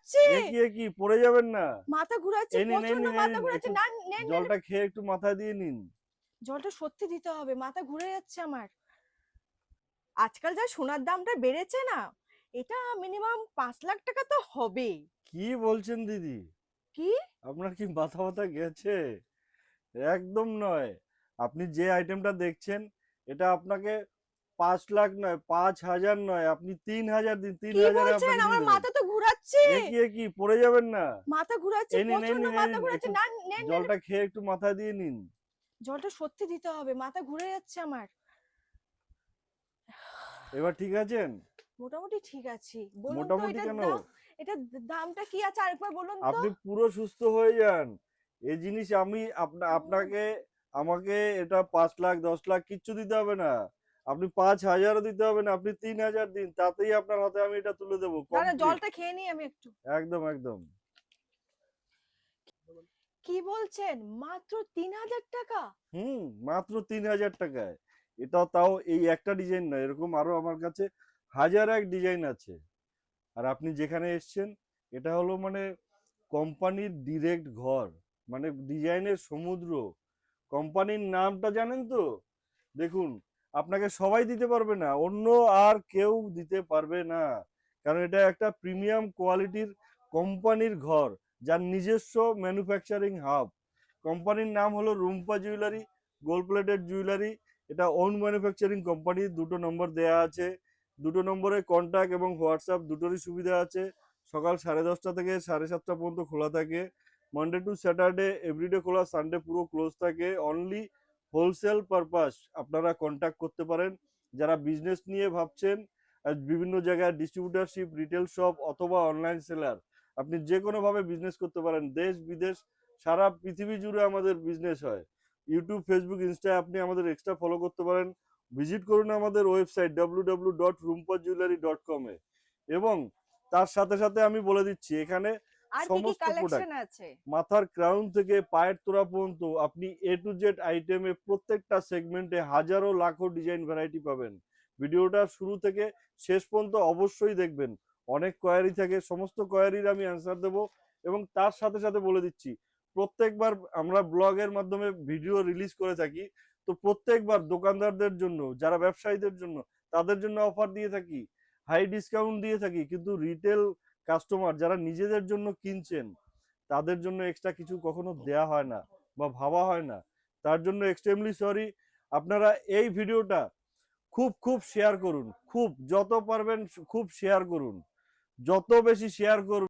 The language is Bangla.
ঘোরাচ্ছে। কি পড়ে যাবেন না। মাথা ঘোরাচ্ছে, এই নিন, এই প্রচন্ড নিন, এই মাথা নিন, ঘোরাচ্ছে। একটু না, নেন, নেন। জলটা খেয়ে একটু মাথায় দিয়ে নিন। জলটা সত্যি দিতে হবে, মাথা ঘুরে যাচ্ছে আমার। আজকাল যা সোনার দামটা বেড়েছে না, এটা মিনিমাম 5 লাখ টাকা তো হবে। কি বলছেন দিদি? কি? আপনার কি মাথা ব্যথা গেছে? একদম নয়। আপনি যে আইটেমটা দেখছেন, এটা আপনাকে 5 লাখ নয়, 5,000 নয়, আপনি 3,000 দিন, কি 3,000-এ বলছেন? আপনাকে দিয়ে আমার দেবো। মাথা তো ঘুরাচ্ছে। কি পড়ে যাবেন না। মাথা ঘুরাচ্ছে, এই নিন, এই প্রচন্ড নিন, এই মাথা নিন, ঘুরাচ্ছে। একটু না, নেন, নেন। জলটা খেয়ে একটু মাথায় দিয়ে নিন। জলটা সত্যি দিতে হবে, মাথা ঘুরে যাচ্ছে আমার। এবার ঠিক আছেন? মোটামুটি ঠিক আছে। বলুন তো মোটামুটি এটার কেন? দাম, এটার দামটা কি আছে আরেকবার বলুন তো। আপনি পুরো সুস্থ হয়ে যান। এই জিনিস আমি আপনাকে, আমাকে এটা 5 লাখ 10 লাখ কিচ্ছু দিতে হবে না। আপনি 5,000ও দিতে হবে না, আপনি 3,000 দিন, তাতেই আপনার হাতে আমি এটা তুলে দেবো দাঁড়া, কমপ্লিট। জলটা খেয়ে নিই আমি একটু। একদম একদম। কি বলছেন? মাত্র 3,000 টাকা? মাত্র 3,000 টাকায়। এটা তাও এই একটা ডিজাইন না, এরকম আরো আমার কাছে হাজার এক ডিজাইন আছে। আর আপনি যেখানে এসছেন, এটা হলো মানে কোম্পানির ডিরেক্ট ঘর, মানে ডিজাইনের সমুদ্র। কোম্পানির নামটা জানেন তো? দেখুন, আপনাকে সবাই দিতে পারবে না, অন্য আর কেউ দিতে পারবে না। কারণ এটা একটা প্রিমিয়াম কোয়ালিটির কোম্পানির ঘর, যার নিজস্ব ম্যানুফ্যাকচারিং হাব। কোম্পানির নাম হলো Rumpa jewellery, gold plated jewellery. এটা ওন ম্যানুফ্যাকচারিং কোম্পানি। দুটো নম্বর দেয়া আছে, দুটো নম্বরে কন্ট্যাক্ট এবং হোয়াটসঅ্যাপ দুটোরই সুবিধা আছে। সকাল 10:30 থেকে 7:30 পর্যন্ত খোলা থাকে। মানডে টু স্যাটারডে এভরিডে খোলা, সানডে পুরো ক্লোজ থাকে। অনলি হোলসেল পারপাস আপনারা কন্ট্যাক্ট করতে পারেন। যারা বিজনেস নিয়ে ভাবছেন, বিভিন্ন জায়গায় ডিস্ট্রিবিউটারশিপ, রিটেল শপ অথবা অনলাইন সেলার, আপনি যে কোনোভাবে বিজনেস করতে পারেন। দেশ বিদেশ সারা পৃথিবী জুড়ে আমাদের বিজনেস হয়। ইউটিউব, ফেসবুক, ইনস্টায় আপনি আমাদের এক্সট্রা ফলো করতে পারেন। ভিজিট করুন আমাদের ওয়েবসাইট www.rumpajewelry.com এ। এবং তার সাথে সাথে আমি বলে দিচ্ছি, এখানে আর কি কি সমস্ত প্রোডাক্ট, কালেকশন আছে? মাথার ক্রাউন থেকে পায়ের তোড়া পর্যন্ত, আপনি এ টু জেড আইটেমে প্রত্যেকটা সেগমেন্টে হাজারো লাখো ডিজাইন ভ্যারাইটি পাবেন। ভিডিওটা শুরু থেকে শেষ পর্যন্ত অবশ্যই দেখবেন। অনেক কোয়ারি থাকে, সমস্ত কোয়ারির আমি অ্যান্সার দেবো। এবং তার সাথে সাথে বলে দিচ্ছি, প্রত্যেকবার আমরা ব্লগের মাধ্যমে ভিডিও রিলিজ করে থাকি, তো প্রত্যেকবার দোকানদারদের জন্য, যারা ব্যবসায়ীদের জন্য, তাদের জন্য অফার দিয়ে থাকি, হাই ডিসকাউন্ট দিয়ে থাকি। কিন্তু রিটেল কাস্টমার যারা নিজেদের জন্য কিনছেন, তাদের জন্য এক্সট্রা কিছু কখনো দেয়া হয় না বা ভাবা হয় না। তার জন্য এক্সট্রিমলি সরি। আপনারা এই ভিডিওটা খুব খুব শেয়ার করুন, খুব যত পারবেন খুব শেয়ার করুন। যত বেশি শেয়ার করুন